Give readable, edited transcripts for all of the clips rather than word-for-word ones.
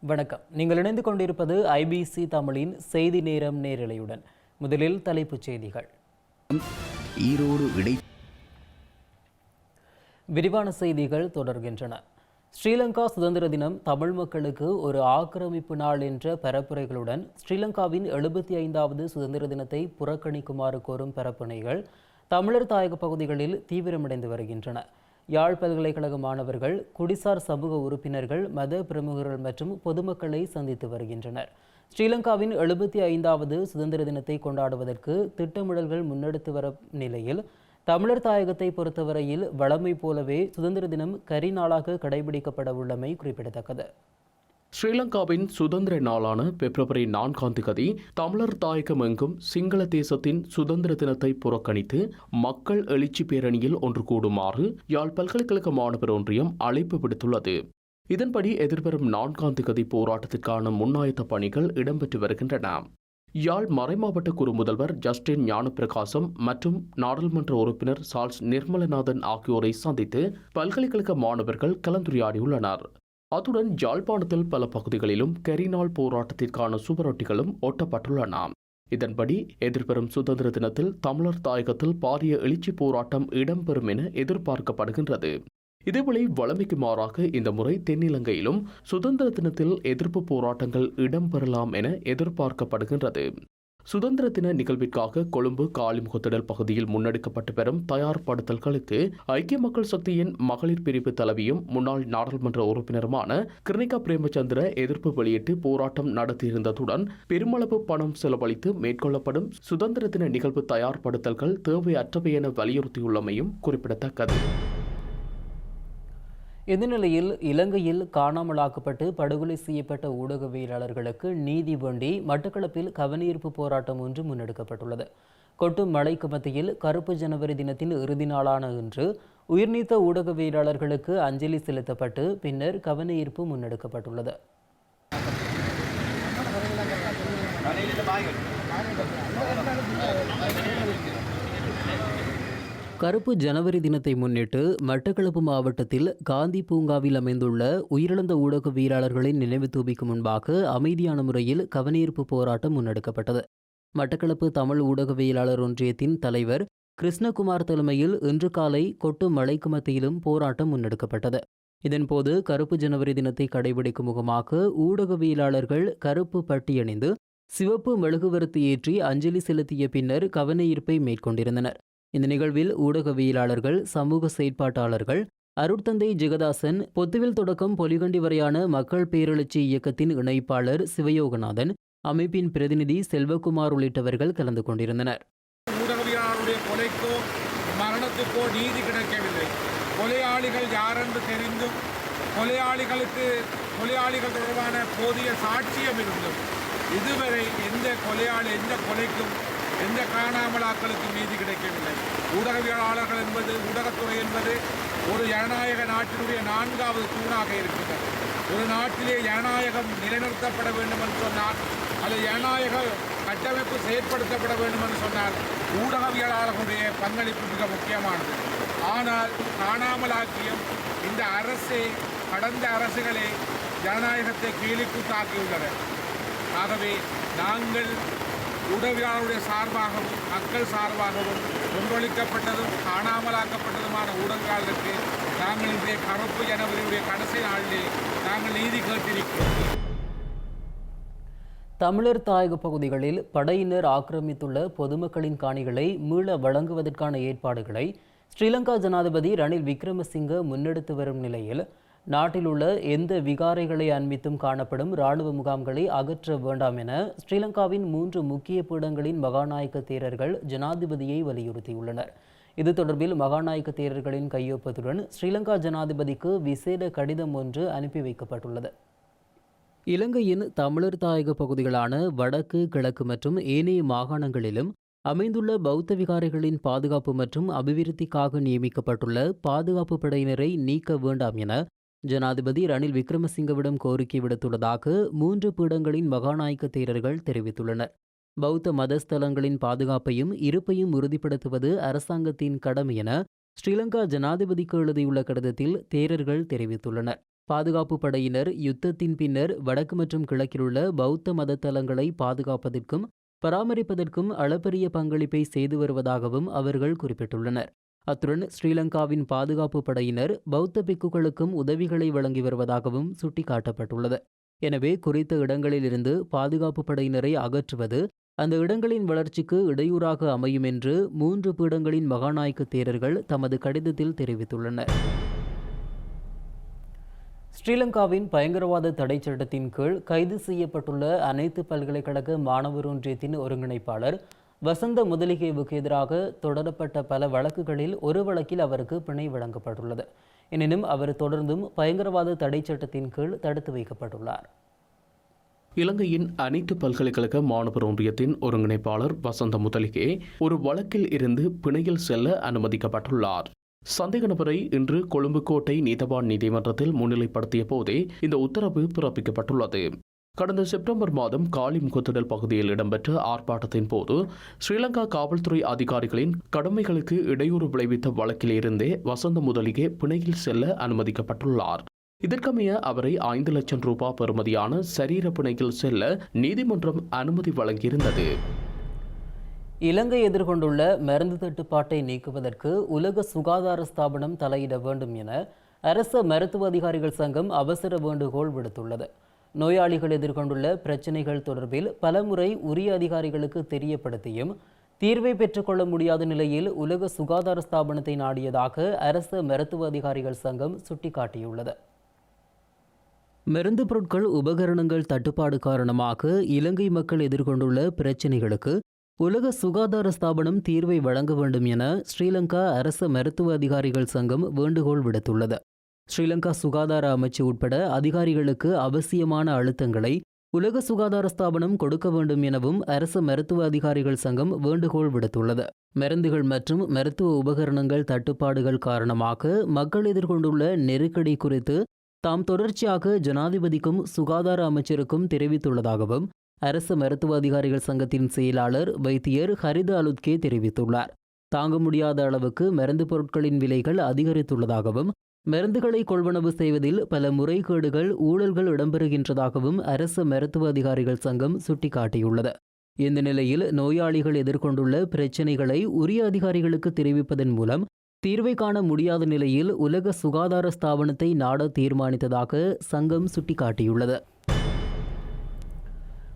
வணக்கம். நீங்கள் இணைந்து கொண்டிருப்பது ஐபிசி தமிழின் செய்தி நேரம் நேரலையுடன். முதலில் தலைப்புச் செய்திகள். ஈரோடு விரிவான செய்திகள் தொடர்கின்றன. ஸ்ரீலங்கா சுதந்திர தினம் தமிழ் மக்களுக்கு ஒரு ஆக்கிரமிப்பு நாள் என்ற பரப்புரைகளுடன் ஸ்ரீலங்காவின் 75வது சுதந்திர தினத்தை புறக்கணிக்குமாறு கோரும் பரப்புரைகள் தமிழர் தாயக பகுதிகளில் தீவிரமடைந்து வருகின்றன. யாழ் பல்கலைக்கழக மாணவர்கள், குடிசார் சமூக உறுப்பினர்கள், மத பிரமுகர்கள் மற்றும் பொதுமக்களை சந்தித்து வருகின்றனர். ஸ்ரீலங்காவின் 75வது சுதந்திர தினத்தை கொண்டாடுவதற்கு திட்டமிடல்கள் முன்னெடுத்து வரும் நிலையில் தமிழர் தாயகத்தை பொறுத்தவரையில் வழமை போலவே சுதந்திர தினம் கரிநாளாக கடைபிடிக்கப்பட உள்ளமை குறிப்பிடத்தக்கது. ஸ்ரீலங்காவின் சுதந்திர நாளான பிப்ரவரி 4ஆம் தேதி தமிழர் தாயகம் எங்கும் சிங்கள தேசத்தின் சுதந்திர தினத்தை புறக்கணித்து மக்கள் எழுச்சி பேரணியில் ஒன்று கூடுமாறு யாழ் பல்கலைக்கழக மாணவர் ஒன்றியம் அழைப்பு விடுத்துள்ளது. இதன்படி எதிர்வரும் 4ஆம் தேதி போராட்டத்திற்கான முன்னாயத்த பணிகள் இடம்பெற்று வருகின்றன. யாழ் மறைமாவட்ட குறு முதல்வர் ஜஸ்டின் ஞானப்பிரகாசம் மற்றும் நாடாளுமன்ற உறுப்பினர் சார்ல்ஸ் நிர்மலநாதன் ஆகியோரை சந்தித்து பல்கலைக்கழக மாணவர்கள் கலந்துரையாடியுள்ளனர். அத்துடன் யாழ்ப்பாணத்தில் பல பகுதிகளிலும் கரிநாள் போராட்டத்திற்கான சுவரொட்டிகளும் ஒட்டப்பட்டுள்ளன. இதன்படி எதிர்வரும் சுதந்திர தினத்தில் தமிழர் தாயகத்தில் பாரிய எழுச்சி போராட்டம் இடம்பெறும் என எதிர்பார்க்கப்படுகின்றது. இதேவேளை வழமைக்கு மாறாக இந்த முறை தென்னிலங்கையிலும் சுதந்திர தினத்தில் எதிர்ப்பு போராட்டங்கள் இடம்பெறலாம் என எதிர்பார்க்கப்படுகின்றது. சுதந்திர தின நிகழ்விற்காக கொழும்பு காலிமுகத்திடல் பகுதியில் முன்னெடுக்கப்பட்டு வரும் தயார்படுத்தல்களுக்கு ஐக்கிய மக்கள் சக்தியின் மகளிர் பிரிவு தலைவியும் முன்னாள் நாடாளுமன்ற உறுப்பினருமான கிருணிகா பிரேமச்சந்திர எதிர்ப்பு வெளியிட்டு போராட்டம் நடத்தியிருந்ததுடன் பெருமளவு பணம் செலவழித்து மேற்கொள்ளப்படும் சுதந்திர தின நிகழ்வு தயார்படுத்தல்கள் தேவையற்றவை என வலியுறுத்தியுள்ளமையும் குறிப்பிடத்தக்கது. இந்த நிலையில் இலங்கையில் காணாமலாக்கப்பட்டு படுகொலை செய்யப்பட்ட ஊடகவியலாளர்களுக்கு நீதி வேண்டி மட்டக்களப்பில் கவனஈர்ப்பு போராட்டம் ஒன்று முன்னெடுக்கப்பட்டுள்ளது. கொட்டும் மழைக்கு மத்தியில் கருப்பு ஜனவரி தினத்தின் இறுதி நாளான இன்று உயிர்நீத்த ஊடகவியலாளர்களுக்கு அஞ்சலி செலுத்தப்பட்டு பின்னர் கவனஈர்ப்பு முன்னெடுக்கப்பட்டுள்ளது. கருப்பு ஜனவரி தினத்தை முன்னிட்டு மட்டக்களப்பு மாவட்டத்தில் காந்தி பூங்காவில் அமைந்துள்ள உயிரிழந்த ஊடகவியலாளர்களின் நினைவு தூபிக்கு முன்பாக அமைதியான முறையில் கவனஈர்ப்பு போராட்டம் முன்னெடுக்கப்பட்டது. மட்டக்களப்பு தமிழ் ஊடகவியலாளர் ஒன்றியத்தின் தலைவர் கிருஷ்ணகுமார் தலைமையில் இன்று காலை கொட்டு மழைக்கு மத்தியிலும் போராட்டம் முன்னெடுக்கப்பட்டது. இதன்போது கருப்பு ஜனவரி தினத்தை கடைபிடிக்கும் முகமாக ஊடகவியலாளர்கள் கருப்பு பட்டியணிந்து சிவப்பு மெழுகுவர்த்தி ஏற்றி அஞ்சலி செலுத்திய பின்னர் கவனஈர்ப்பை மேற்கொண்டிருந்தனர். இந்த நிகழ்வில் ஊடகவியலாளர்கள், சமூக செயற்பாட்டாளர்கள், அருட்தந்தை ஜெகதாசன், பொத்துவில் தொடக்கம் பொலிகண்டி வரையான மக்கள் பேரெழுச்சி இயக்கத்தின் இணைப்பாளர் சிவயோகநாதன், அமைப்பின் பிரதிநிதி செல்வகுமார் உள்ளிட்டவர்கள் கலந்து கொண்டிருந்தனர். ஊடகவியலாளருடைய கொலைக்கோ மரணத்துக்கோ நீதி கிடைக்கவில்லை. கொலையாளிகள் யாரென்று தெரிந்தும் கொலையாளிகள் தொடர்பான போதிய சாட்சியம் இருந்தும் இதுவரை எந்த கொலைக்கும் எந்த காணாமலாக்களுக்கும் நீதி கிடைக்கவில்லை. ஊடகவியலாளர்கள் என்பது, ஊடகத்துறை என்பது ஒரு ஜனநாயக நாட்டினுடைய 4வது தூணாக இருக்கின்றது. ஒரு நாட்டிலே ஜனநாயகம் நிலைநிறுத்தப்பட வேண்டும் என்று சொன்னால், அல்லது ஜனநாயக கட்டமைப்பு செயற்படுத்தப்பட வேண்டும் என்று சொன்னால் ஊடகவியலாளர்களுடைய பங்களிப்பு மிக முக்கியமானது. ஆனால் காணாமலாக்கியும் இந்த அரசே, கடந்த அரசுகளே ஜனநாயகத்தை கேலிக்கூத்தாக்கியுள்ளன. ஆகவே நாங்கள் ஊடகவியலாளருடைய சார்பாகவும் மக்கள் சார்பாகவும் கொன்றொழிக்கப்பட்டதும் காணாமலாக்கப்பட்டதுமான ஊடகங்களுக்கு நாங்கள் இன்றைய கருப்பு ஜனவரியுடைய கடைசி நாளிலே நாங்கள் நீதி கேட்டிருக்கிறோம். தமிழர் தாயக பகுதிகளில் படையினர் ஆக்கிரமித்துள்ள பொதுமக்களின் காணிகளை மீள வழங்குவதற்கான ஏற்பாடுகளை ஸ்ரீலங்கா ஜனாதிபதி ரணில் விக்ரமசிங்க முன்னெடுத்து வரும் நிலையில் நாட்டில் உள்ள எந்த விகாரைகளை அண்மித்தும் காணப்படும் இராணுவ முகாம்களை அகற்ற வேண்டாம் என ஸ்ரீலங்காவின் 3 முக்கிய பீடங்களின் மகாநாயக்க தேரர்கள் ஜனாதிபதியை வலியுறுத்தியுள்ளனர். இது தொடர்பில் மகாநாயக்க தேரர்களின் கையொப்பத்துடன் ஸ்ரீலங்கா ஜனாதிபதிக்கு விசேட கடிதம் ஒன்று அனுப்பி வைக்கப்பட்டுள்ளது. இலங்கையின் தமிழர் தாயக பகுதிகளான வடக்கு, கிழக்கு மற்றும் ஏனைய மாகாணங்களிலும் அமைந்துள்ள பௌத்த விகாரைகளின் பாதுகாப்பு மற்றும் அபிவிருத்திக்காக நியமிக்கப்பட்டுள்ள பாதுகாப்பு படையினரை நீக்க வேண்டாம் என ஜனாதிபதி ரணில் விக்ரமசிங்கவிடம் கோரிக்கை விடுத்துள்ளதாக 3 பீடங்களின் மகாநாயக்க தேரர்கள் தெரிவித்துள்ளனர். பௌத்த மதஸ்தலங்களின் பாதுகாப்பையும் இருப்பையும் உறுதிப்படுத்துவது அரசாங்கத்தின் கடமை என ஸ்ரீலங்கா ஜனாதிபதிக்கு எழுதியுள்ள கடிதத்தில் தேரர்கள் தெரிவித்துள்ளனர். பாதுகாப்பு படையினர் யுத்தத்தின் பின்னர் வடக்கு மற்றும் கிழக்கிலுள்ள பௌத்த மத தலங்களை பாதுகாப்பதற்கும் பராமரிப்பதற்கும் அளப்பரிய பங்களிப்பை செய்து வருவதாகவும் அவர்கள் குறிப்பிட்டுள்ளனர். அத்துடன் ஸ்ரீலங்காவின் பாதுகாப்பு படையினர் பௌத்த பிக்குகளுக்கும் உதவிகளை வழங்கி வருவதாகவும் சுட்டிக்காட்டப்பட்டுள்ளது. எனவே குறித்த இடங்களிலிருந்து பாதுகாப்பு படையினரை அகற்றுவது அந்த இடங்களின் வளர்ச்சிக்கு இடையூறாக அமையும் என்று 3 பீடங்களின் மகாநாயக்க தேரர்கள் தமது கடிதத்தில் தெரிவித்துள்ளனர். ஸ்ரீலங்காவின் பயங்கரவாத தடை சட்டத்தின் கீழ் கைது செய்யப்பட்டுள்ள அனைத்து பல்கலைக்கழக மாணவர் ஒன்றியத்தின் ஒருங்கிணைப்பாளர் வசந்த முதலிகேவுக்கு எதிராக தொடரப்பட்ட பல வழக்குகளில் ஒரு வழக்கில் அவருக்கு பிணை வழங்கப்பட்டுள்ளது. எனினும் அவர் தொடர்ந்தும் பயங்கரவாத தடை சட்டத்தின் கீழ் தடுத்து வைக்கப்பட்டுள்ளார். இலங்கையின் அனைத்து பல்கலைக்கழக மாணவர் ஒன்றியத்தின் ஒருங்கிணைப்பாளர் வசந்த முதலிகே ஒரு வழக்கில் இருந்து பிணையில் செல்ல அனுமதிக்கப்பட்டுள்ளார். சந்தேக நபரை இன்று கொழும்பு கோட்டை நீதவான் நீதிமன்றத்தில் முன்னிலைப்படுத்திய போதே இந்த உத்தரவு பிறப்பிக்கப்பட்டுள்ளது. கடந்த செப்டம்பர் மாதம் காலிமுகத்திடல் பகுதியில் இடம்பெற்ற ஆர்ப்பாட்டத்தின் போது ஸ்ரீலங்கா காவல்துறை அதிகாரிகளின் கடமைகளுக்கு இடையூறு விளைவித்த வழக்கில் இருந்தே வசந்த முதலிகே பிணையில் செல்ல அனுமதிக்கப்பட்டுள்ளார். இதற்கமைய அவரை 5 லட்சம் ரூபாய் பெறுமதியான சரீர பிணையில் செல்ல நீதிமன்றம் அனுமதி வழங்கியிருந்தது. இலங்கை எதிர்கொண்டுள்ள மருந்து தட்டுப்பாட்டை நீக்குவதற்கு உலக சுகாதார ஸ்தாபனம் தலையிட வேண்டும் என அரச மருத்துவ அதிகாரிகள் சங்கம் அவசர வேண்டுகோள் விடுத்துள்ளது. நோயாளிகள் எதிர்கொண்டுள்ள பிரச்சினைகள் தொடர்பில் பலமுறை உரிய அதிகாரிகளுக்கு தெரியப்படுத்தியும் தீர்வை பெற்றுக்கொள்ள முடியாத நிலையில் உலக சுகாதார ஸ்தாபனத்தை நாடியதாக அரச மருத்துவ அதிகாரிகள் சங்கம் சுட்டிக்காட்டியுள்ளது. மருந்து பொருட்கள் உபகரணங்கள் தட்டுப்பாடு காரணமாக இலங்கை மக்கள் எதிர்கொண்டுள்ள பிரச்சினைகளுக்கு உலக சுகாதார ஸ்தாபனம் தீர்வை வழங்க வேண்டும் என ஸ்ரீலங்கா அரச மருத்துவ அதிகாரிகள் சங்கம் வேண்டுகோள் விடுத்துள்ளது. ஸ்ரீலங்கா சுகாதார அமைச்சு உட்பட அதிகாரிகளுக்கு அவசியமான அழுத்தங்களை உலக சுகாதார ஸ்தாபனம் கொடுக்க வேண்டும் எனவும் அரச மருத்துவ அதிகாரிகள் சங்கம் வேண்டுகோள் விடுத்துள்ளது. மருந்துகள் மற்றும் மருத்துவ உபகரணங்கள் தட்டுப்பாடுகள் காரணமாக மக்கள் எதிர்கொண்டுள்ள நெருக்கடி குறித்து தாம் தொடர்ச்சியாக ஜனாதிபதிக்கும் சுகாதார அமைச்சருக்கும் தெரிவித்துள்ளதாகவும் அரச மருத்துவ அதிகாரிகள் சங்கத்தின் செயலாளர் வைத்தியர் ஹரித அலுத்கே தெரிவித்துள்ளார். தாங்க முடியாத அளவுக்கு மருந்து பொருட்களின் விலைகள் அதிகரித்துள்ளதாகவும் மருந்துகளை கொள்வனவு செய்வதில் பல முறைகேடுகள் ஊழல்கள் இடம்பெறுகின்றதாகவும் அரச மருத்துவ அதிகாரிகள் சங்கம் சுட்டிக்காட்டியுள்ளது. இந்த நிலையில் நோயாளிகள் எதிர்கொண்டுள்ள பிரச்சினைகளை உரிய அதிகாரிகளுக்கு தெரிவிப்பதன் மூலம் தீர்வை காண முடியாத நிலையில் உலக சுகாதார ஸ்தாபனத்தை நாட தீர்மானித்ததாக சங்கம் சுட்டிக்காட்டியுள்ளது.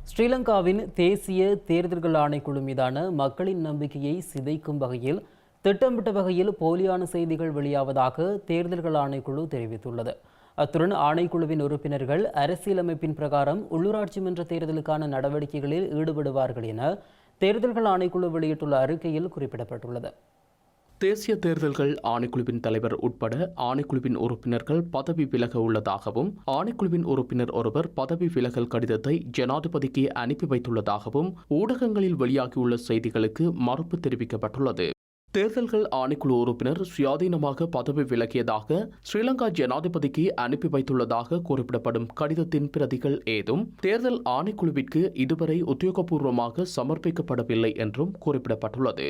ஸ்ரீலங்காவின் தேசிய தேர்தல்கள் ஆணைக்குழு மீதான மக்களின் நம்பிக்கையை சிதைக்கும் வகையில் திட்டமிட்ட வகையில் போலியான செய்திகள் வெளியாவதாக தேர்தல்கள் ஆணைக்குழு தெரிவித்துள்ளது. அத்துடன் ஆணைக்குழுவின் உறுப்பினர்கள் அரசியலமைப்பின் பிரகாரம் உள்ளூராட்சி மன்ற தேர்தலுக்கான நடவடிக்கைகளில் ஈடுபடுவார்கள் என தேர்தல்கள் ஆணைக்குழு வெளியிட்டுள்ள அறிக்கையில் குறிப்பிடப்பட்டுள்ளது. தேசிய தேர்தல்கள் ஆணைக்குழுவின் தலைவர் உட்பட ஆணைக்குழுவின் உறுப்பினர்கள் பதவி விலக உள்ளதாகவும் ஆணைக்குழுவின் உறுப்பினர் ஒருவர் பதவி விலகல் கடிதத்தை ஜனாதிபதிக்கு அனுப்பி வைத்துள்ளதாகவும் ஊடகங்களில் வெளியாகியுள்ள செய்திகளுக்கு மறுப்பு தெரிவிக்கப்பட்டுள்ளது. தேர்தல்கள் ஆணைக்குழு உறுப்பினர் சுயாதீனமாக பதவி விலகியதாக ஸ்ரீலங்கா ஜனாதிபதிக்கு அனுப்பி வைத்துள்ளதாக குறிப்பிடப்படும் கடிதத்தின் பிரதிகள் ஏதும் தேர்தல் ஆணைக்குழுவிற்கு இதுவரை உத்தியோகபூர்வமாக சமர்ப்பிக்கப்படவில்லை என்றும் குறிப்பிடப்பட்டுள்ளது.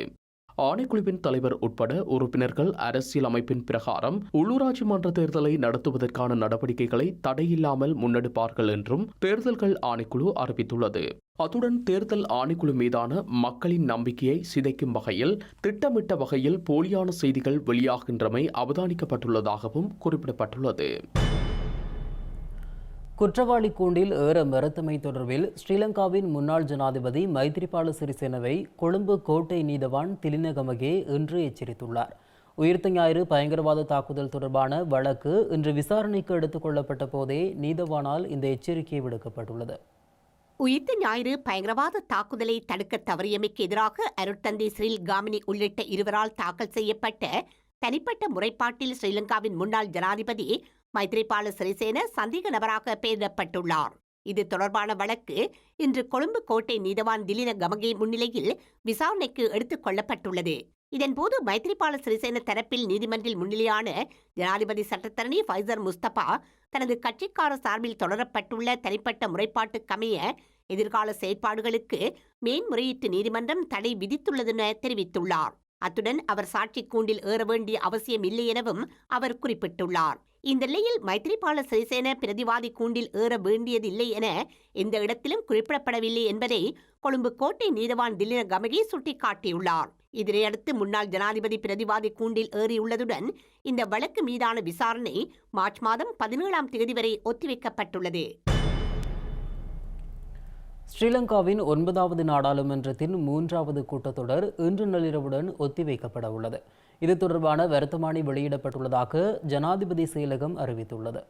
ஆணைக்குழுவின் தலைவர் உட்பட உறுப்பினர்கள் அரசியல் அமைப்பின் பிரகாரம் உள்ளூராட்சி மன்ற தேர்தலை நடத்துவதற்கான நடவடிக்கைகளை தடையில்லாமல் முன்னெடுப்பார்கள் என்றும் தேர்தல்கள் ஆணைக்குழு அறிவித்துள்ளது. அத்துடன் தேர்தல் ஆணைக்குழு மீதான மக்களின் நம்பிக்கையை சிதைக்கும் வகையில் திட்டமிட்ட வகையில் போலியான செய்திகள் வெளியாகின்றமை அவதானிக்கப்பட்டுள்ளதாகவும் குறிப்பிடப்பட்டுள்ளது. குற்றவாளி கூண்டில் ஏற மறுத்தமை தொடர்பில் ஸ்ரீலங்காவின் முன்னாள் ஜனாதிபதி மைத்ரிபால சிறிசேனவை கொழும்பு கோட்டை நீதவான் திலின கமகே இன்று எச்சரித்துள்ளார். உயிர்த்த ஞாயிறு பயங்கரவாத தாக்குதல் தொடர்பான வழக்கு இன்று விசாரணைக்கு எடுத்துக் கொள்ளப்பட்ட போதே நீதவானால் இந்த எச்சரிக்கை விடுக்கப்பட்டுள்ளது. உயிர்த்த ஞாயிறு பயங்கரவாத தாக்குதலை தடுக்க தவறியமைக்கு எதிராக அருட்தந்தை சிறில் காமினி உள்ளிட்ட இருவரால் தாக்கல் செய்யப்பட்ட தனிப்பட்ட முறைப்பாட்டில் ஸ்ரீலங்காவின் முன்னாள் ஜனாதிபதி மைத்ரிபால சிறிசேன சந்தேக நபராக பெயரிடப்பட்டுள்ளார். இது தொடர்பான வழக்கு இன்று கொழும்பு கோட்டை நீதவான் திலின கமகே முன்னிலையில் விசாரணைக்கு எடுத்துக் கொள்ளப்பட்டுள்ளது. இதன்போது மைத்ரிபால சிறிசேன தரப்பில் நீதிமன்றில் முன்னிலையான ஜனாதிபதி சட்டத்தரணி ஃபைசர் முஸ்தபா தனது கட்சிக்கார சார்பில் தொடரப்பட்டுள்ள தனிப்பட்ட முறைப்பாட்டுக்கமைய எதிர்கால செயற்பாடுகளுக்கு மேன்முறையீட்டு நீதிமன்றம் தடை விதித்துள்ளதென தெரிவித்துள்ளார். அத்துடன் அவர் சாட்சி கூண்டில் ஏற வேண்டிய அவசியம் இல்லை எனவும் அவர் குறிப்பிட்டுள்ளார். இந்த நிலையில் மைத்ரிபால சிறிசேன பிரதிவாதி கூண்டில் ஏற வேண்டியதில்லை என எந்த இடத்திலும் குறிப்பிடப்படவில்லை என்பதை கொழும்பு கோட்டை நீதவான் திலின கமகி சுட்டிக்காட்டியுள்ளார். இதனையடுத்து முன்னாள் ஜனாதிபதி பிரதிவாதி கூண்டில் ஏறியுள்ளதுடன் இந்த வழக்கு மீதான விசாரணை மார்ச் மாதம் 17ஆம் தேதி வரை ஒத்திவைக்கப்பட்டுள்ளது. ஸ்ரீலங்காவின் 9வது நாடாளுமன்றத்தின் 3வது கூட்டத்தொடர் இன்று நள்ளிரவுடன் ஒத்திவைக்கப்பட உள்ளது. இது தொடர்பான வர்த்தமானி வெளியிடப்பட்டுள்ளதாக ஜனாதிபதி செயலகம் அறிவித்துள்ளது.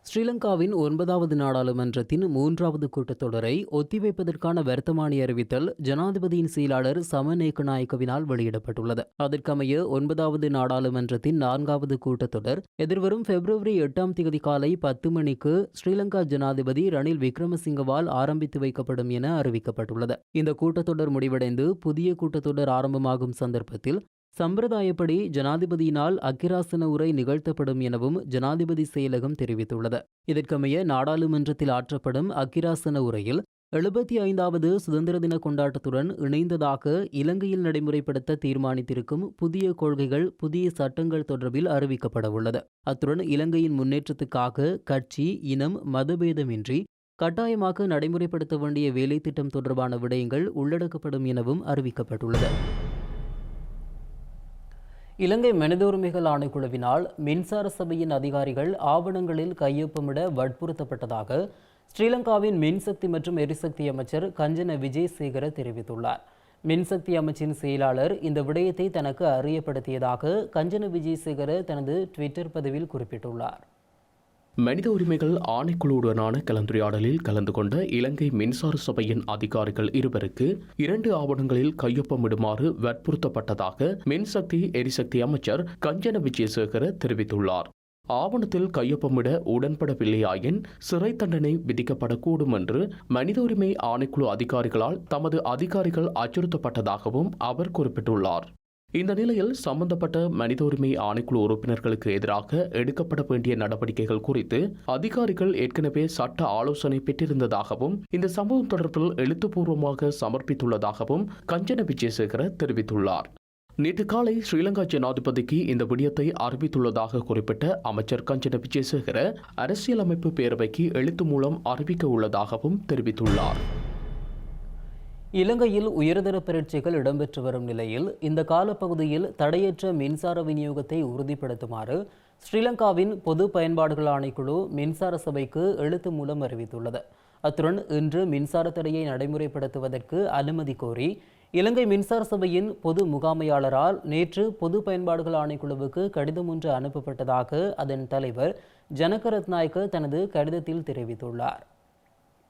ஸ்ரீலங்காவின் 9வது நாடாளுமன்றத்தின் 3வது கூட்டத்தொடரை ஒத்திவைப்பதற்கான வர்த்தமானி அறிவித்தல் ஜனாதிபதியின் செயலாளர் சமநேக்கநாயக்கவினால் வெளியிடப்பட்டுள்ளது. அதற்கமைய 9வது நாடாளுமன்றத்தின் 4வது கூட்டத்தொடர் எதிர்வரும் பிப்ரவரி 8ஆம் தேதி காலை 10 மணிக்கு ஸ்ரீலங்கா ஜனாதிபதி ரணில் விக்ரமசிங்கவால் ஆரம்பித்து வைக்கப்படும் என அறிவிக்கப்பட்டுள்ளது. இந்த கூட்டத்தொடர் முடிவடைந்து புதிய கூட்டத்தொடர் ஆரம்பமாகும் சந்தர்ப்பத்தில் சம்பிரதாயப்படி ஜனாதிபதியினால் அக்கிராசன உரை நிகழ்த்தப்படும் எனவும் ஜனாதிபதி செயலகம் தெரிவித்துள்ளது. இதற்கமைய நாடாளுமன்றத்தில் ஆற்றப்படும் அக்கிராசன உரையில் 75வது சுதந்திர தின கொண்டாட்டத்துடன் இணைந்ததாக இலங்கையில் நடைமுறைப்படுத்த தீர்மானித்திருக்கும் புதிய கொள்கைகள், புதிய சட்டங்கள் தொடர்பில் அறிவிக்கப்பட உள்ளது. அத்துடன் இலங்கையின் முன்னேற்றத்துக்காக கட்சி, இனம், மதபேதமின்றி கட்டாயமாக நடைமுறைப்படுத்த வேண்டிய வேலை திட்டம் தொடர்பான விடயங்கள் உள்ளடக்கப்படும் எனவும் அறிவிக்கப்பட்டுள்ளது. இலங்கை மனித உரிமைகள் ஆணைக்குழுவினால் மின்சார சபையின் அதிகாரிகள் ஆவணங்களில் கையொப்பமிட வற்புறுத்தப்பட்டதாக ஸ்ரீலங்காவின் மின்சக்தி மற்றும் எரிசக்தி அமைச்சர் கஞ்சன விஜயசேகர தெரிவித்துள்ளார். மின்சக்தி அமைச்சின் செயலாளர் இந்த விடயத்தை தனக்கு அறியப்படுத்தியதாக கஞ்சன விஜயசேகர தனது ட்விட்டர் பதிவில் குறிப்பிட்டுள்ளார். மனித உரிமைகள் ஆணைக்குழுவுடனான கலந்துரையாடலில் கலந்து கொண்ட இலங்கை மின்சார சபையின் அதிகாரிகள் இருவருக்கு 2 ஆவணங்களில் கையொப்பமிடுமாறு வற்புறுத்தப்பட்டதாக மின்சக்தி எரிசக்தி அமைச்சர் கஞ்சன விஜயசேகர தெரிவித்துள்ளார். ஆவணத்தில் கையொப்பமிட உடன்படவில்லையாயின் சிறை தண்டனை விதிக்கப்படக்கூடும் என்று மனித உரிமை ஆணைக்குழு அதிகாரிகளால் தமது அதிகாரிகள் அச்சுறுத்தப்பட்டதாகவும் அவர் குறிப்பிட்டுள்ளார். இந்த நிலையில் சம்பந்தப்பட்ட மனித உரிமை ஆணைக்குழு உறுப்பினர்களுக்கு எதிராக எடுக்கப்பட வேண்டிய நடவடிக்கைகள் குறித்து அதிகாரிகள் ஏற்கனவே சட்ட ஆலோசனை பெற்றிருந்ததாகவும் இந்த சம்பவம் தொடர்பில் எழுத்துப்பூர்வமாக சமர்ப்பித்துள்ளதாகவும் கஞ்சன விஜயசேகர தெரிவித்துள்ளார். நேற்று காலை ஸ்ரீலங்கா ஜனாதிபதிக்கு இந்த விடயத்தை அறிவித்துள்ளதாக குறிப்பிட்ட அமைச்சர் கஞ்சன விஜயசேகர அரசியலமைப்பு பேரவைக்கு எழுத்து மூலம் அறிவிக்க உள்ளதாகவும் தெரிவித்துள்ளார். இலங்கையில் உயர்தர பரீட்சைகள் இடம்பெற்று வரும் நிலையில் இந்த காலப்பகுதியில் தடையற்ற மின்சார விநியோகத்தை உறுதிப்படுத்துமாறு ஸ்ரீலங்காவின் பொது பயன்பாடுகள் ஆணைக்குழு மின்சார சபைக்கு எழுத்து மூலம் அறிவித்துள்ளது. அத்துடன் இன்று மின்சார தடையை நடைமுறைப்படுத்துவதற்கு அனுமதி கோரி இலங்கை மின்சார சபையின் பொது முகாமையாளரால் நேற்று பொது பயன்பாடுகள் ஆணைக்குழுவுக்கு கடிதம் ஒன்று அனுப்பப்பட்டதாக அதன் தலைவர் ஜனக ரத்நாயக்க தனது கடிதத்தில் தெரிவித்துள்ளார்.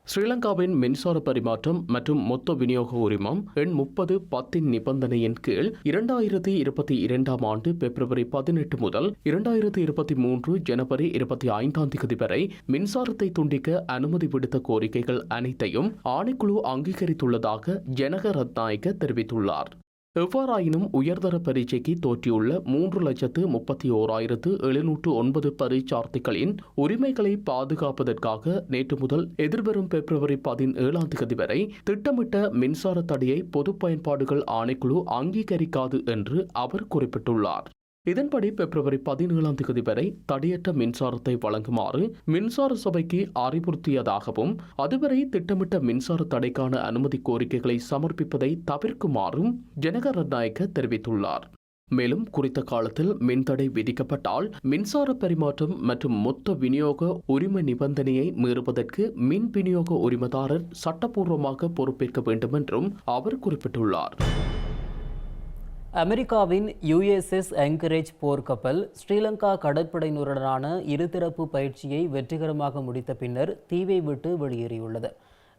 ஸ்ரீலங்காவின் மின்சார பரிமாற்றம் மற்றும் மொத்த விநியோக உரிமம் எண் 30/10 நிபந்தனையின் கீழ் 2022ஆம் ஆண்டு பிப்ரவரி 18 முதல் 2023 ஜனவரி 25ஆம் தேதி வரை மின்சாரத்தை துண்டிக்க அனுமதி விடுத்த கோரிக்கைகள் அனைத்தையும் ஆணைக்குழு அங்கீகரித்துள்ளதாக ஜனக ரத்நாயக்க தெரிவித்துள்ளார். எவ்வாறாயினும் உயர்தர பரீட்சைக்கு தோற்றியுள்ள 3,31,709 பரீட்சார்த்திகளின் உரிமைகளை பாதுகாப்பதற்காக நேற்று முதல் எதிர்வரும் பிப்ரவரி 17ஆம் தேதி வரை திட்டமிட்ட மின்சார தடையை பொது பயன்பாடுகள் ஆணைக்குழு அங்கீகரிக்காது என்று அவர் குறிப்பிட்டுள்ளார். இதன்படி பிப்ரவரி 17ஆம் தேதி வரை தடையற்ற மின்சாரத்தை வழங்குமாறு மின்சார சபைக்கு அறிவுறுத்தியதாகவும் அதுவரை திட்டமிட்ட மின்சார தடைக்கான அனுமதி கோரிக்கைகளை சமர்ப்பிப்பதை தவிர்க்குமாறும் ஜனக ரத்நாயக்க தெரிவித்துள்ளார். மேலும் குறித்த காலத்தில் மின்தடை விதிக்கப்பட்டால் மின்சார பரிமாற்றம் மற்றும் மொத்த விநியோக உரிம நிபந்தனையை மீறுவதற்கு மின் விநியோக உரிமதாரர் சட்டப்பூர்வமாக பொறுப்பேற்க வேண்டும் என்றும் அவர் குறிப்பிட்டுள்ளார். அமெரிக்காவின் USS ஆங்கரேஜ் போர்க்கப்பல் ஸ்ரீலங்கா கடற்படையினருடனான இருதரப்பு பயிற்சியை வெற்றிகரமாக முடித்த பின்னர் தீவை விட்டு வெளியேறியுள்ளது.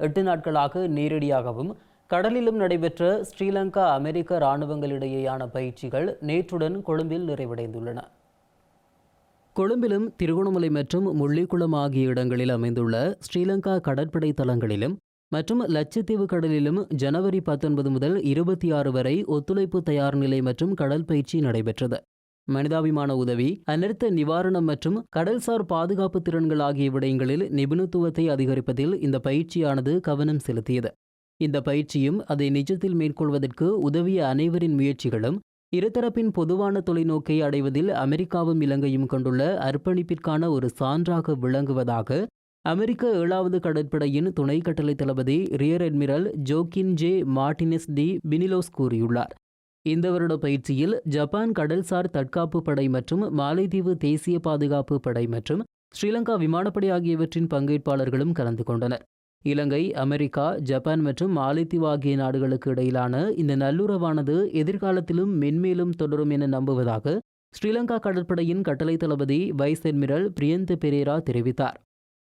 8 நாட்களாக நேரடியாகவும் கடலிலும் நடைபெற்ற ஸ்ரீலங்கா அமெரிக்க இராணுவங்களிடையேயான பயிற்சிகள் நேற்றுடன் கொழும்பில் நிறைவடைந்துள்ளன. கொழும்பிலும் திருகோணமலை மற்றும் முள்ளிக்குளம் ஆகிய இடங்களில் அமைந்துள்ள ஸ்ரீலங்கா கடற்படை தளங்களிலும் மற்றும் லட்சத்தீவு கடலிலும் ஜனவரி 19 முதல் 26 வரை ஒத்துழைப்பு தயார் நிலை மற்றும் கடல் பயிற்சி நடைபெற்றது. மனிதாபிமான உதவி, அனர்த்த நிவாரணம் மற்றும் கடல்சார் பாதுகாப்பு திறன்கள் ஆகிய விடயங்களில் நிபுணத்துவத்தை அதிகரிப்பதில் இந்த பயிற்சியானது கவனம் செலுத்தியது. இந்த பயிற்சியும் அதை நிஜத்தில் மேற்கொள்வதற்கு உதவிய அனைவரின் முயற்சிகளும் இருதரப்பின் பொதுவான தொலைநோக்கை அடைவதில் அமெரிக்காவும் இலங்கையும் கொண்டுள்ள அர்ப்பணிப்பிற்கான ஒரு சான்றாக விளங்குவதாக அமெரிக்க 7வது கடற்படையின் துணை கட்டளை தளபதி ரியர் அட்மிரல் ஜோக்கின் ஜே மார்டினெஸ் டி பினிலோஸ் கூறியுள்ளார். இந்த வருட பயிற்சியில் ஜப்பான் கடல்சார் தற்காப்பு படை மற்றும் மாலைதீவு தேசிய பாதுகாப்பு படை மற்றும் ஸ்ரீலங்கா விமானப்படை ஆகியவற்றின் பங்கேற்பாளர்களும் கலந்து கொண்டனர். இலங்கை, அமெரிக்கா, ஜப்பான் மற்றும் மாலைத்தீவு ஆகிய நாடுகளுக்கு இடையிலான இந்த நல்லுறவானது எதிர்காலத்திலும் மென்மேலும் தொடரும் என நம்புவதாக ஸ்ரீலங்கா கடற்படையின் கட்டளை தளபதி வைஸ் அட்மிரல் பிரியந்த பெரேரா தெரிவித்தார்.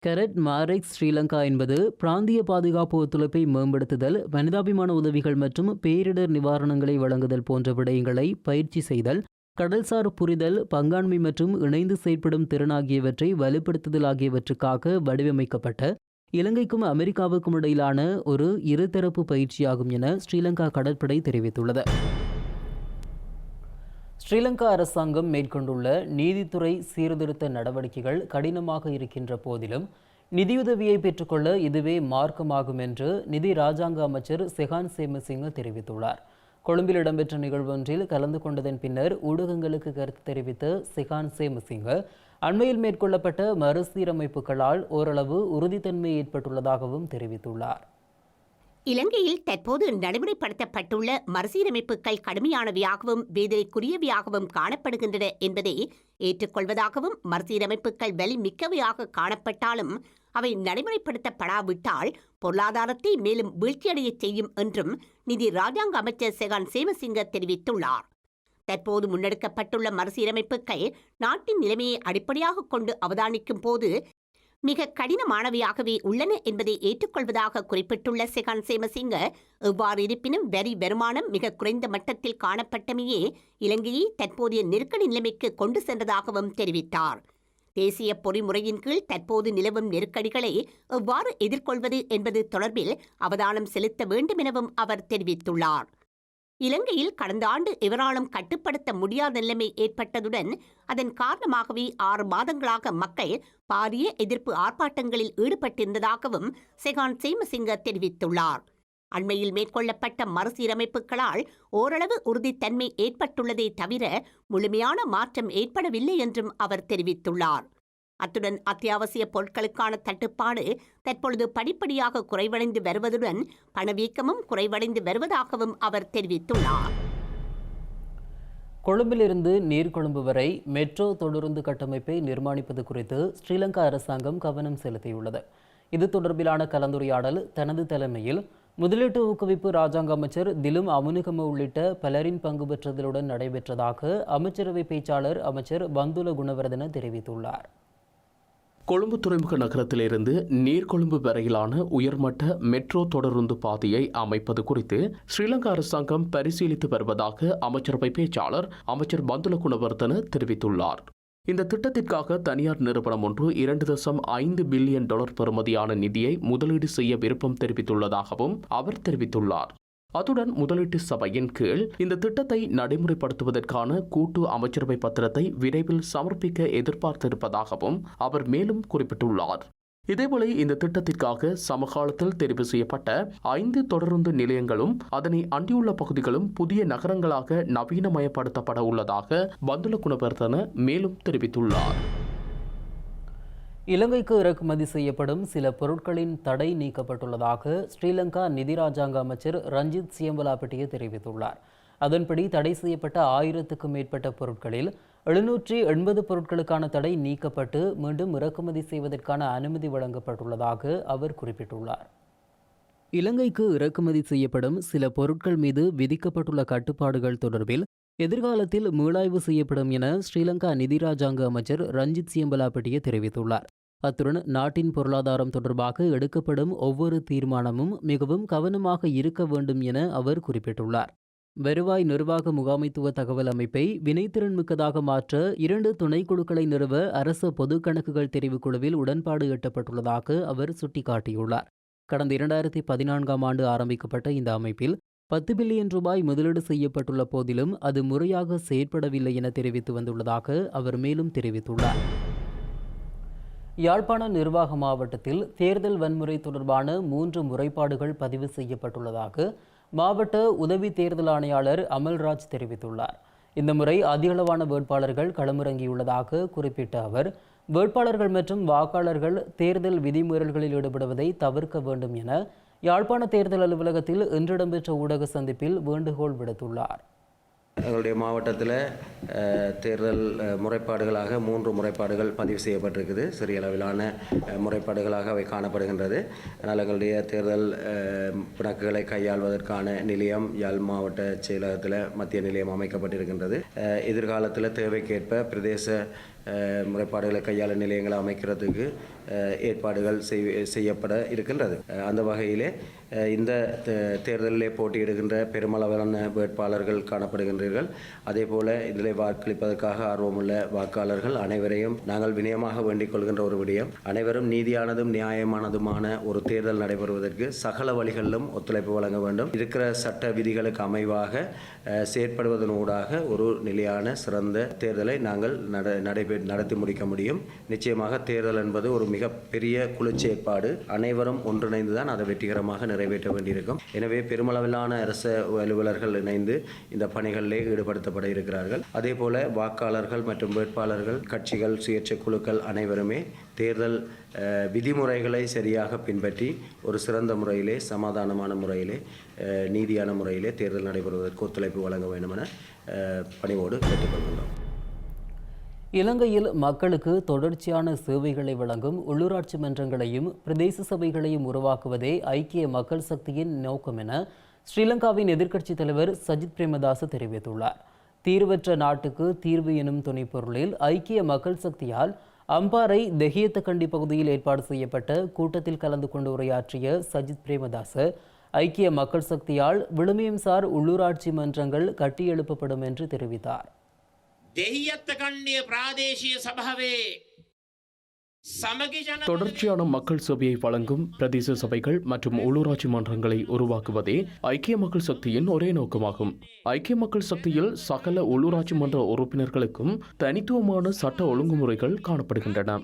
கரட் மாரெக்ஸ் ஸ்ரீலங்கா என்பது பிராந்திய பாதுகாப்பு ஒத்துழைப்பை மேம்படுத்துதல், மனிதாபிமான உதவிகள் மற்றும் பேரிடர் நிவாரணங்களை வழங்குதல் போன்ற விடயங்களை பயிற்சி செய்தல், கடல்சார் புரிதல், பங்காண்மை மற்றும் இணைந்து செயற்படும் திறன் ஆகியவற்றை வலுப்படுத்துதல் ஆகியவற்றுக்காக வடிவமைக்கப்பட்ட இலங்கைக்கும் அமெரிக்காவுக்கும் இடையிலான ஒரு இருதரப்பு பயிற்சியாகும் என ஸ்ரீலங்கா கடற்படை தெரிவித்துள்ளது. ஸ்ரீலங்கா அரசாங்கம் மேற்கொண்டுள்ள நீதித்துறை சீர்திருத்த நடவடிக்கைகள் கடினமாக இருக்கின்ற போதிலும் நிதியுதவியை பெற்றுக்கொள்ள இதுவே மார்க்கமாகும் என்று நிதி ராஜாங்க அமைச்சர் செகான் சேமசிங்க தெரிவித்துள்ளார். கொழும்பில் இடம்பெற்ற நிகழ்வொன்றில் கலந்து கொண்டதன் பின்னர் ஊடகங்களுக்கு கருத்து தெரிவித்த செகான் சேமசிங்க அண்மையில் மேற்கொள்ளப்பட்ட மறுசீரமைப்புகளால் ஓரளவு உறுதித்தன்மை ஏற்பட்டுள்ளதாகவும் தெரிவித்துள்ளார். இலங்கையில் தற்போது நடைமுறைப்படுத்தப்பட்டுள்ள மறுசீரமைப்புகள் கடுமையானவையாகவும் வேதனைக்குரியவையாகவும் காணப்படுகின்றன என்பதை ஏற்றுக்கொள்வதாகவும், மறுசீரமைப்புகள் வலி மிக்கவையாக காணப்பட்டாலும் அவை நடைமுறைப்படுத்தப்படாவிட்டால் பொருளாதாரத்தை மேலும் வீழ்ச்சியடைய செய்யும் என்றும் நிதி ராஜாங்க அமைச்சர் செகான் சேமசிங்க தெரிவித்துள்ளார். தற்போது முன்னெடுக்கப்பட்டுள்ள மறுசீரமைப்புகள் நாட்டின் நிலைமையை அடிப்படையாக கொண்டு அவதானிக்கும் போது மிக கடினமானவையாகவே உள்ளன என்பதை ஏற்றுக்கொள்வதாக குறிப்பிட்டுள்ள செகான் சேமசிங்க, எவ்வாறு இருப்பினும் வரி வருமானம் மிக குறைந்த மட்டத்தில் காணப்பட்டமையே இலங்கையை தற்போதைய நெருக்கடி நிலைமைக்கு கொண்டு சென்றதாகவும் தெரிவித்தார். தேசிய பொறிமுறையின் கீழ் தற்போது நிலவும் நெருக்கடிகளை எவ்வாறு எதிர்கொள்வது என்பது தொடர்பில் அவதானம் செலுத்த வேண்டும் எனவும் அவர் தெரிவித்துள்ளார். இலங்கையில் கடந்த ஆண்டு எவராலும் கட்டுப்படுத்த முடியாத நிலைமை ஏற்பட்டதுடன் அதன் காரணமாகவே 6 மாதங்களாக மக்கள் பாரிய எதிர்ப்பு ஆர்ப்பாட்டங்களில் ஈடுபட்டிருந்ததாகவும் செகான் சேமசிங்க தெரிவித்துள்ளார். அண்மையில் மேற்கொள்ளப்பட்ட மறுசீரமைப்புகளால் ஓரளவு உறுதித்தன்மை ஏற்பட்டுள்ளதே தவிர முழுமையான மாற்றம் ஏற்படவில்லை என்றும் அவர் தெரிவித்துள்ளார். அத்துடன் அத்தியாவசிய பொருட்களுக்கான தட்டுப்பாடு தற்பொழுது படிப்படியாக குறைவடைந்து வருவதுடன் பணவீக்கமும் குறைவடைந்து வருவதாகவும் அவர் தெரிவித்துள்ளார். கொழும்பிலிருந்து நீர்கொழும்பு வரை மெட்ரோ தொடருந்து கட்டமைப்பை நிர்மாணிப்பது குறித்து ஸ்ரீலங்கா அரசாங்கம் கவனம் செலுத்தியுள்ளது. இது தொடர்பிலான கலந்துரையாடல் தனது தலைமையில் முதலீட்டு ஊக்குவிப்பு ராஜாங்க அமைச்சர் திலும் அமுனுகம உள்ளிட்ட பலரின் பங்கு பெற்றதுடன் நடைபெற்றதாக அமைச்சரவை பேச்சாளர் அமைச்சர் பந்துல குணவர்தன தெரிவித்துள்ளார். கொழும்பு துறைமுக நகரத்திலிருந்து நீர்கொழும்பு வரையிலான உயர்மட்ட மெட்ரோ தொடருந்து பாதையை அமைப்பது குறித்து ஸ்ரீலங்கா அரசாங்கம் பரிசீலித்து வருவதாக அமைச்சரவை பேச்சாளர் அமைச்சர் பந்துல குணவர்தன தெரிவித்துள்ளார். இந்த திட்டத்திற்காக தனியார் நிறுவனம் ஒன்று $2.5 பில்லியன் பெறுமதியான நிதியை முதலீடு செய்ய விருப்பம் தெரிவித்துள்ளதாகவும் அவர் தெரிவித்துள்ளார். அத்துடன் முதலீட்டு சபையின் கீழ் இந்த திட்டத்தை நடைமுறைப்படுத்துவதற்கான கூட்டு அமைச்சரவை பத்திரத்தை விரைவில் சமர்ப்பிக்க எதிர்பார்த்திருப்பதாகவும் அவர் மேலும் குறிப்பிட்டுள்ளார். இதேவேளை இந்த திட்டத்திற்காக சமகாலத்தில் தெரிவு செய்யப்பட்ட 5 தொடருந்து நிலையங்களும் அதனை அண்டியுள்ள பகுதிகளும் புதிய நகரங்களாக நவீனமயப்படுத்தப்பட உள்ளதாக பந்துல குணவர்தன மேலும் தெரிவித்துள்ளார். இலங்கைக்கு இறக்குமதி செய்யப்படும் சில பொருட்களின் தடை நீக்கப்பட்டுள்ளதாக ஸ்ரீலங்கா நிதி ராஜாங்க அமைச்சர் ரஞ்சித் சியம்பலாபட்டிய தெரிவித்துள்ளார். அதன்படி தடை செய்யப்பட்ட 1000க்கும் மேற்பட்ட பொருட்களில் 780 பொருட்களுக்கான தடை நீக்கப்பட்டு மீண்டும் இறக்குமதி செய்வதற்கான அனுமதி வழங்கப்பட்டுள்ளதாக அவர் குறிப்பிட்டுள்ளார். இலங்கைக்கு இறக்குமதி செய்யப்படும் சில பொருட்கள் மீது விதிக்கப்பட்டுள்ள கட்டுப்பாடுகள் தொடர்பில் எதிர்காலத்தில் மீளாய்வு செய்யப்படும் என ஸ்ரீலங்கா நிதி ராஜாங்க அமைச்சர் ரஞ்சித் சியம்பலாபட்டிய தெரிவித்துள்ளார். அத்துடன் நாட்டின் பொருளாதாரம் தொடர்பாக எடுக்கப்படும் ஒவ்வொரு தீர்மானமும் மிகவும் கவனமாக இருக்க வேண்டும் என அவர் குறிப்பிட்டுள்ளார். வருவாய் நிர்வாக முகாமைத்துவ தகவல் அமைப்பை வினைத்திறன் மிக்கதாக மாற்ற 2 துணைக்குழுக்களை நிறுவ அரச பொது கணக்குகள் தெரிவுக்குழுவில் உடன்பாடு எட்டப்பட்டுள்ளதாக அவர் சுட்டிக்காட்டியுள்ளார். கடந்த 2014ஆம் ஆண்டு ஆரம்பிக்கப்பட்ட இந்த அமைப்பில் 10 பில்லியன் ரூபாய் முதலீடு செய்யப்பட்டுள்ள போதிலும் அது முறையாக செயற்படவில்லை என தெரிவித்து வந்துள்ளதாக அவர் மேலும் தெரிவித்துள்ளார். யாழ்ப்பாண நிர்வாக மாவட்டத்தில் தேர்தல் வன்முறை தொடர்பான 3 முறைப்பாடுகள் பதிவு செய்யப்பட்டுள்ளதாக மாவட்ட உதவி தேர்தல் ஆணையாளர் அமல்ராஜ் தெரிவித்துள்ளார். இந்த முறை அதிகளவான வேட்பாளர்கள் களமிறங்கியுள்ளதாக குறிப்பிட்ட அவர், வேட்பாளர்கள் மற்றும் வாக்காளர்கள் தேர்தல் விதிமீறல்களில் ஈடுபடுவதை தவிர்க்க வேண்டும் என யாழ்ப்பாண தேர்தல் அலுவலகத்தில் இன்று இடம்பெற்ற ஊடக சந்திப்பில் வேண்டுகோள் விடுத்துள்ளார். எங்களுடைய மாவட்டத்தில் தேர்தல் முறைப்பாடுகளாக 3 முறைப்பாடுகள் பதிவு செய்யப்பட்டிருக்குது. சிறிய அளவிலான முறைப்பாடுகளாக அவை காணப்படுகின்றது. அதனால் எங்களுடைய தேர்தல் பிணக்குகளை கையாள்வதற்கான நிலையம் யாழ் மாவட்ட செயலகத்தில் மத்திய நிலையம் அமைக்கப்பட்டிருக்கின்றது. எதிர்காலத்தில் தேவைக்கேற்ப பிரதேச முறைப்பாடுகளை கையாள நிலையங்களை அமைக்கிறதுக்கு ஏற்பாடுகள் செய்யப்பட இருக்கின்றது. அந்த வகையிலே இந்த தேர்தலிலே போட்டியிடுகின்ற பெருமளவிலான வேட்பாளர்கள் காணப்படுகின்றீர்கள். அதே போல இதில் வாக்களிப்பதற்காக ஆர்வமுள்ள வாக்காளர்கள் அனைவரையும் நாங்கள் வினயமாக வேண்டிக் கொள்கின்ற ஒரு விடயம், அனைவரும் நீதியானதும் நியாயமானதுமான ஒரு தேர்தல் நடைபெறுவதற்கு சகல வழிகளிலும் ஒத்துழைப்பு வழங்க வேண்டும். இருக்கிற சட்ட விதிகளுக்கு அமைவாக செயற்படுவதனூடாக ஒரு நிலையான சிறந்த தேர்தலை நாங்கள் நடத்தி முடிக்க முடியும். நிச்சயமாக தேர்தல் என்பது ஒரு மிகப்பெரிய குழு செயற்பாடு. அனைவரும் ஒன்றிணைந்துதான் அதை வெற்றிகரமாக நிறைவேற்ற வேண்டியிருக்கும். எனவே பெருமளவிலான அரசு அலுவலர்கள் இணைந்து இந்த பணிகளிலே ஈடுபடுத்தப்பட இருக்கிறார்கள். அதே போல வாக்காளர்கள் மற்றும் வேட்பாளர்கள், கட்சிகள், சுயேட்சை குழுக்கள் அனைவருமே தேர்தல் விதிமுறைகளை சரியாக பின்பற்றி ஒரு சிறந்த முறையிலே, சமாதானமான முறையிலே, நீதியான முறையிலே தேர்தல் நடைபெறுவதற்கு ஒத்துழைப்பு வழங்க வேண்டும் என பணிவோடு கேட்டுக்கொள்கின்றோம். இலங்கையில் மக்களுக்கு தொடர்ச்சியான சேவைகளை வழங்கும் உள்ளூராட்சி மன்றங்களையும் பிரதேச சபைகளையும் உருவாக்குவதே ஐக்கிய மக்கள் சக்தியின் நோக்கம் என ஸ்ரீலங்காவின் எதிர்க்கட்சித் தலைவர் சஜித் பிரேமதாச தெரிவித்துள்ளார். தீர்வற்ற நாட்டுக்கு தீர்வு எனும் துணைப்பொருளில் ஐக்கிய மக்கள் சக்தியால் அம்பாறை தெஹியத்தக்கண்டி பகுதியில் ஏற்பாடு செய்யப்பட்ட கூட்டத்தில் கலந்து கொண்டு உரையாற்றிய சஜித் பிரேமதாச, ஐக்கிய மக்கள் சக்தியால் விழுமியம்சார் உள்ளூராட்சி மன்றங்கள் கட்டியெழுப்பப்படும் என்று தெரிவித்தார். දෙහියත්තකණ්ඩිය ප්‍රාදේශීය සභාවේ தொடர்ச்சியான மக்கள் சேவையை வழங்கும் பிரதேச சபைகள் மற்றும் உள்ளூராட்சி மன்றங்களை உருவாக்குவதே ஐக்கிய மக்கள் சக்தியின் ஒரே நோக்கமாகும். ஐக்கிய மக்கள் சக்தியில் சகல உள்ளூராட்சி மன்ற உறுப்பினர்களுக்கும் தனித்துவமான சட்ட ஒழுங்குமுறைகள் காணப்படுகின்றன.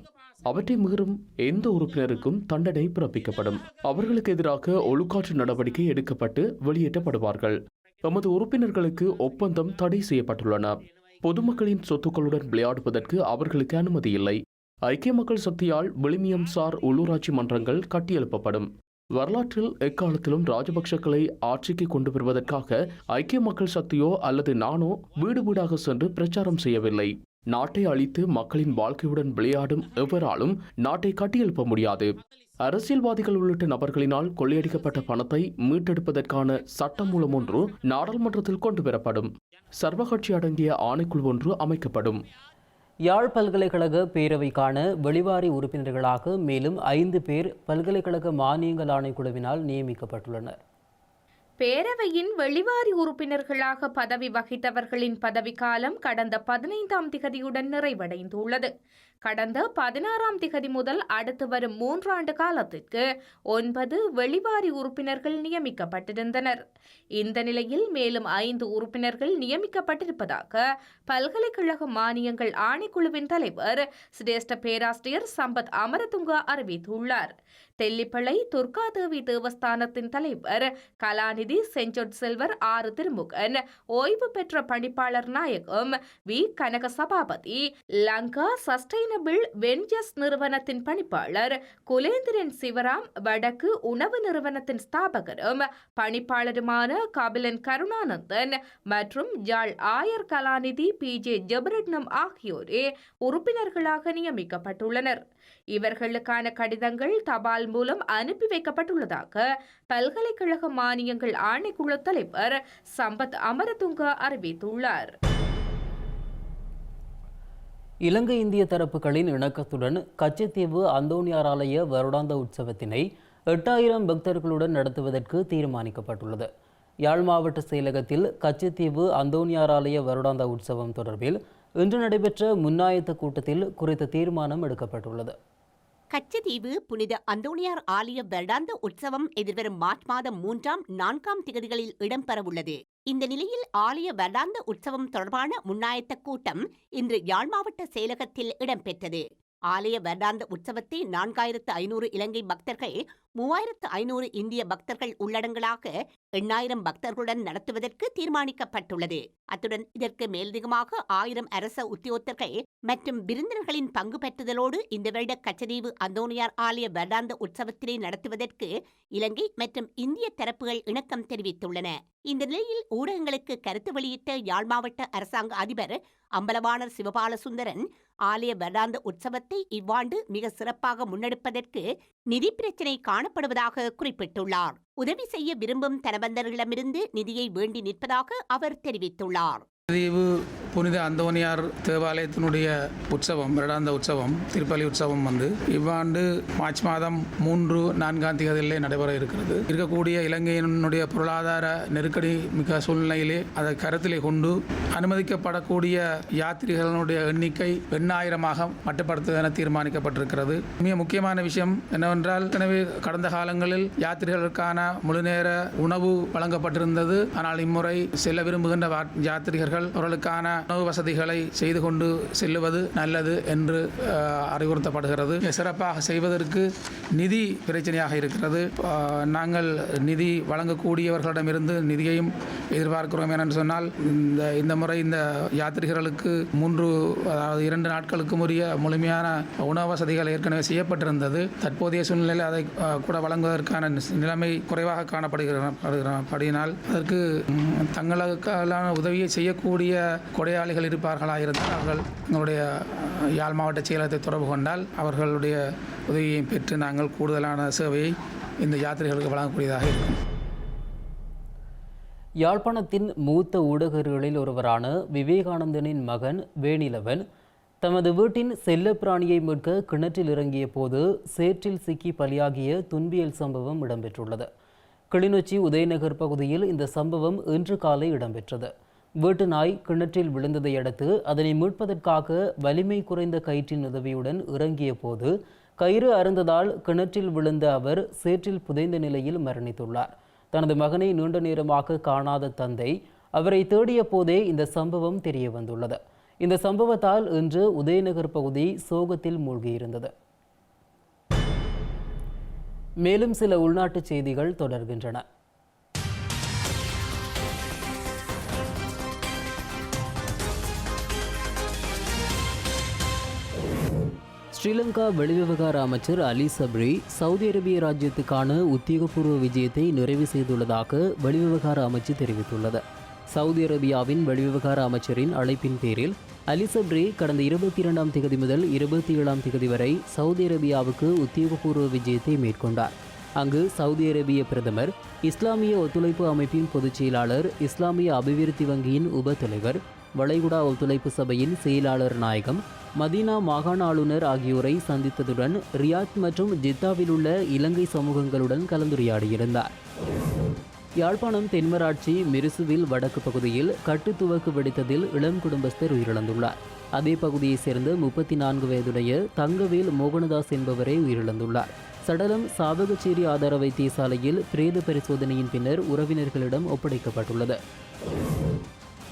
அவற்றை மீறும் எந்த உறுப்பினருக்கும் தண்டனை பிறப்பிக்கப்படும். அவர்களுக்கு எதிராக ஒழுக்காற்று நடவடிக்கை எடுக்கப்பட்டு வெளியேற்றப்படுவார்கள். எமது உறுப்பினர்களுக்கு ஒப்பந்தம் தடை செய்யப்பட்டுள்ளன. பொதுமக்களின் சொத்துக்களுடன் விளையாடுவதற்கு அவர்களுக்கு அனுமதி இல்லை. ஐக்கிய மக்கள் சக்தியால் விழுமியம்சார் உள்ளூராட்சி மன்றங்கள் கட்டியெழுப்பப்படும். வரலாற்றில் எக்காலத்திலும் ராஜபக்சக்களை ஆட்சிக்கு கொண்டு வருவதற்காக ஐக்கிய மக்கள் சக்தியோ அல்லது நானோ வீடு வீடாக சென்று பிரச்சாரம் செய்யவில்லை. நாட்டை அழித்து மக்களின் வாழ்க்கையுடன் விளையாடும் எவராலும் நாட்டை கட்டியெழுப்ப முடியாது. அரசியல்வாதிகள் உள்ளிட்ட நபர்களினால் கொள்ளையடிக்கப்பட்ட பணத்தை மீட்டெடுப்பதற்கான சட்டம் மூலம் ஒன்று நாடாளுமன்றத்தில் கொண்டு வரப்படும். சர்வகட்சி அடங்கிய ஆணைக்குழு ஒன்று அமைக்கப்படும். யாழ் பல்கலைக்கழக பேரவைக்கான வெளிவாரி உறுப்பினர்களாக மேலும் 5 பேர் பல்கலைக்கழக மானியங்கள் ஆணைக்குழுவினால் நியமிக்கப்பட்டுள்ளனர். பேரவையின் வெளிவாரி உறுப்பினர்களாக பதவி வகித்தவர்களின் பதவிக்காலம் கடந்த 15ஆம் திகதியுடன் நிறைவடைந்துள்ளது. கடந்த 16ஆம் திகதி முதல் அடுத்து வரும் 3 ஆண்டு காலத்திற்கு 9 வெளிவாரி உறுப்பினர்கள் நியமிக்கப்பட்டிருந்தனர். இந்த நிலையில் மேலும் 5 உறுப்பினர்கள் நியமிக்கப்பட்டிருப்பதாக பல்கலைக்கழக மானியங்கள் ஆணைக்குழுவின் தலைவர் சிரேஷ்ட பேராசிரியர் சம்பத் அமரதுங்க அறிவித்துள்ளார். தெல்லிப்பளை துர்காதேவி தேவஸ்தானத்தின் தலைவர் கலாநிதி செஞ்சொட் செல்வர் ஆறு திருமுகன், ஓய்வு பெற்ற பணிப்பாளர் நாயகம் V Kanaga Sabapathy, Lanka sustainable ventures நிறுவனத்தின் பணிப்பாளர் குலேந்திரன் சிவராம், வடக்கு உணவு நிறுவனத்தின் ஸ்தாபகரும் பணிப்பாளருமான கபிலன் கருணானந்தன் மற்றும் ஜாழ் ஆயர் கலாநிதி PJ ஜெபரட்னம் ஆகியோரே உறுப்பினர்களாக நியமிக்கப்பட்டுள்ளனர். இவர்களுக்கான கடிதங்கள் தபால் மூலம் அனுப்பி வைக்கப்பட்டுள்ளதாக பல்கலைக்கழக மானியங்கள் ஆணைக்குழு தலைவர் சம்பத் அமரதுங்க அறிவித்துள்ளார். இலங்கை இந்திய தரப்புகளின் இணக்கத்துடன் கச்சத்தீவு அந்தோணியார் ஆலய வருடாந்த உற்சவத்தினை 8000 பக்தர்களுடன் நடத்துவதற்கு தீர்மானிக்கப்பட்டுள்ளது. யாழ் மாவட்ட செயலகத்தில் கச்சத்தீவு அந்தோணியார் ஆலய வருடாந்த உற்சவம் தொடர்பில் இன்று நடைபெற்ற முன்னாயத்த கூட்டத்தில் குறித்த தீர்மானம் எடுக்கப்பட்டுள்ளது. கச்சத்தீவு புனித அந்தோணியார் ஆலய வருடாந்த உற்சவம் எதிர்வரும் மார்ச் மாதம் 3ஆம் 4ஆம் திகதிகளில் இடம்பெறவுள்ளது. இந்த நிலையில் ஆலய வருடாந்த உற்சவம் தொடர்பான முன்னாயத்த கூட்டம் இன்று யாழ் மாவட்ட செயலகத்தில் இடம்பெற்றது. ஆலய வருடாந்த உற்சவத்தை 4500 இலங்கை பக்தர்கள் 3500 இந்திய பக்தர்கள் உள்ளடங்கலாக 8000 பக்தர்களுடன் நடத்துவதற்கு தீர்மானிக்கப்பட்டுள்ளது. அத்துடன் இதற்கு மேலதிகமாக 1000 அரச உத்தியோகத்தர்கள் மற்றும் விருந்தினர்களின் பங்கு பெற்றுதலோடு இந்த வருட கச்சதீவு அந்தோனியார் ஆலய வருடாந்த உற்சவத்தினை நடத்துவதற்கு இலங்கை மற்றும் இந்திய தரப்புகள் இணக்கம் தெரிவித்துள்ளன. இந்த நிலையில் ஊடகங்களுக்கு கருத்து வெளியிட்ட யாழ் மாவட்ட அரசாங்க அதிபர் அம்பலவாணர் சிவபாலசுந்தரன் ஆலய வருடாந்த உற்சவத்தை இவ்வாண்டு மிக சிறப்பாக முன்னெடுப்பதற்கு நிதி பிரச்சினை காணப்படுவதாக குறிப்பிட்டுள்ளார். உதவி செய்ய விரும்பும் தனவந்தர்களிடமிருந்து நிதியை வேண்டி நிற்பதாக அவர் தெரிவித்துள்ளார். தீவு புனித அந்தோனியார் தேவாலயத்தினுடைய உற்சவம், வருடாந்த உற்சவம், திருப்பலி உற்சவம் இவ்வாண்டு மார்ச் மாதம் 3-4 தேதியிலே நடைபெற இருக்கிறது. இருக்கக்கூடிய இலங்கையினுடைய பொருளாதார நெருக்கடி மிக சூழ்நிலையிலே அதை கருத்திலே கொண்டு அனுமதிக்கப்படக்கூடிய யாத்திரிகளுடைய எண்ணிக்கை 8000 மட்டுப்படுத்துவது என தீர்மானிக்கப்பட்டிருக்கிறது. மிக முக்கியமான விஷயம் என்னவென்றால், எனவே கடந்த காலங்களில் யாத்திரிகளுக்கான முழுநேர உணவு வழங்கப்பட்டிருந்தது. ஆனால் இம்முறை செல்ல விரும்புகின்ற யாத்திரிகர்கள் அவர்களுக்கான உணவு வசதிகளை செய்து கொண்டு செல்லுவது நல்லது என்று அறிவுறுத்தப்படுகிறது. சிறப்பாக செய்வதற்கு நிதி பிரச்சனையாக இருக்கிறது. நாங்கள் நிதி வழங்கக்கூடியவர்களிடமிருந்து நிதியையும் எதிர்பார்க்கிறோம். என்று சொன்னால் இந்த முறை இந்த யாத்திரிகர்களுக்கு 2 நாட்களுக்கு உரிய முழுமையான உணவு வசதிகள் ஏற்கனவே செய்யப்பட்டிருந்தது. தற்போதைய சூழ்நிலையில் அதை கூட வழங்குவதற்கான நிலைமை குறைவாக காணப்படுகிறபடியினால் அதற்கு தங்களுக்கான உதவியை செய்யக்கூடிய கொடையாளிகள் இருப்பார்களா இருந்தால் அவர்கள் எங்களுடைய யாழ் மாவட்ட செயலகத்தை தொடர்பு கொண்டால் அவர்களுடைய உதவியை பெற்று நாங்கள் கூடுதலான சேவையை இந்த யாத்திரைகளுக்கு வழங்கக்கூடியதாக இருக்கும். யாழ்ப்பாணத்தின் மூத்த ஊடகர்களில் ஒருவரான விவேகானந்தனின் மகன் வேணிலவன் தமது வீட்டின் செல்லப்பிராணியை மீட்க கிணற்றில் இறங்கிய போது சேற்றில் சிக்கி பலியாகிய துன்பியல் சம்பவம் இடம்பெற்றுள்ளது. கிளிநொச்சி உதயநகர் பகுதியில் இந்த சம்பவம் இன்று காலை இடம்பெற்றது. வீட்டு நாய் கிணற்றில் விழுந்ததை அடுத்து அதனை மீட்பதற்காக வலிமை குறைந்த கயிற்றின் உதவியுடன் இறங்கிய போது கயிறு அறுந்ததால் கிணற்றில் விழுந்த அவர் சேற்றில் புதைந்த நிலையில் மரணித்துள்ளார். தனது மகனை நீண்ட நேரமாக காணாத தந்தை அவரை தேடிய போதே இந்த சம்பவம் தெரிய வந்துள்ளது. இந்த சம்பவத்தால் இன்று உதயநகர் பகுதி சோகத்தில் மூழ்கியிருந்தது. மேலும் சில உள்நாட்டு செய்திகள் தொடர்கின்றன. ஸ்ரீலங்கா வெளிவிவகார அமைச்சர் அலி சப்ரி சவுதி அரேபிய ராஜ்யத்துக்கான உத்தியோகபூர்வ விஜயத்தை நிறைவு செய்துள்ளதாக வெளிவிவகார அமைச்சு தெரிவித்துள்ளது. சவுதி அரேபியாவின் வெளிவிவகார அமைச்சரின் அழைப்பின் பேரில் அலி சப்ரி கடந்த 22ஆம் தேதி முதல் 27ஆம் தேதி வரை சவுதி அரேபியாவுக்கு உத்தியோகபூர்வ விஜயத்தை மேற்கொண்டார். அங்கு சவுதி அரேபிய பிரதமர், இஸ்லாமிய ஒத்துழைப்பு அமைப்பின் பொதுச் செயலாளர், இஸ்லாமிய அபிவிருத்தி வங்கியின் உப தலைவர், வளைகுடா ஒத்துழைப்பு சபையின் செயலாளர் நாயகம், மதீனா மாகாண ஆளுநர் ஆகியோரை சந்தித்ததுடன் ரியாத் மற்றும் ஜித்தாவில் உள்ள இலங்கை சமூகங்களுடன் கலந்துரையாடியிருந்தார். யாழ்ப்பாணம் தென்மராட்சி மிருசுவில் வடக்கு பகுதியில் கட்டுத்துவக்கு வெடித்ததில் இளம் குடும்பஸ்தர் உயிரிழந்துள்ளார். அதே பகுதியைச் சேர்ந்த 34 வயதுடைய தங்கவேல் மோகனதாஸ் என்பவரே உயிரிழந்துள்ளார். சடலம் சாவகச்சேரி ஆதார வைத்தியசாலையில் பிரேத பரிசோதனையின் பின்னர் உறவினர்களிடம் ஒப்படைக்கப்பட்டுள்ளது.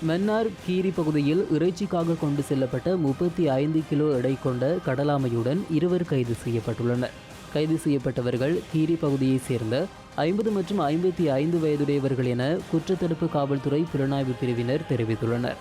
மன்னார் கீரி பகுதியில் இறைச்சிக்காக கொண்டு செல்லப்பட்ட 35 கிலோ எடை கொண்ட கடலாமையுடன் 2 கைது செய்யப்பட்டுள்ளனர். கைது செய்யப்பட்டவர்கள் கீரி பகுதியைச் சேர்ந்த 50 மற்றும் 55 வயதுடையவர்கள் என குற்றத்தடுப்பு காவல்துறை புலனாய்வு பிரிவினர் தெரிவித்துள்ளனர்.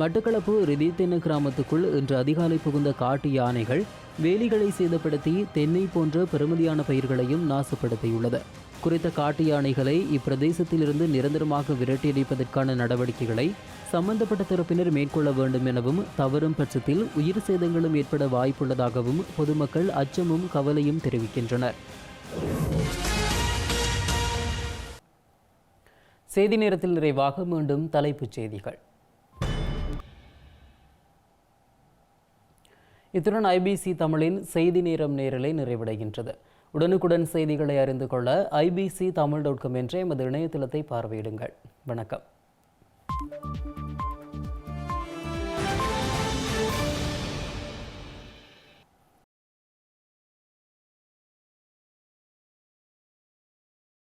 மட்டக்களப்பு ரிதித்தென்ன கிராமத்துக்குள் இன்று அதிகாலை புகுந்த காட்டு யானைகள் வேலிகளை சேதப்படுத்தி தென்னை போன்ற பெறுமதியான பயிர்களையும் நாசப்படுத்தியுள்ளது. குறித்த காட்டு யானைகளை இப்பிரதேசத்திலிருந்து நிரந்தரமாக விரட்டியடிப்பதற்கான நடவடிக்கைகளை சம்பந்தப்பட்ட தரப்பினர் மேற்கொள்ள வேண்டும் எனவும், தவறும் பட்சத்தில் உயிர் சேதங்களும் ஏற்பட வாய்ப்புள்ளதாகவும் பொதுமக்கள் அச்சமும் கவலையும் தெரிவிக்கின்றனர். செய்தி நேரத்தில் நிறைவாக மீண்டும் தலைப்புச் செய்திகள். இத்துடன் ஐபிசி தமிழின் செய்தி நேரம் நேரலை நிறைவடைகின்றது. உடனுக்குடன் செய்திகளை அறிந்து கொள்ள ibc tamil.com என்ற எமது இணையதளத்தை பார்வையிடுங்கள். வணக்கம்.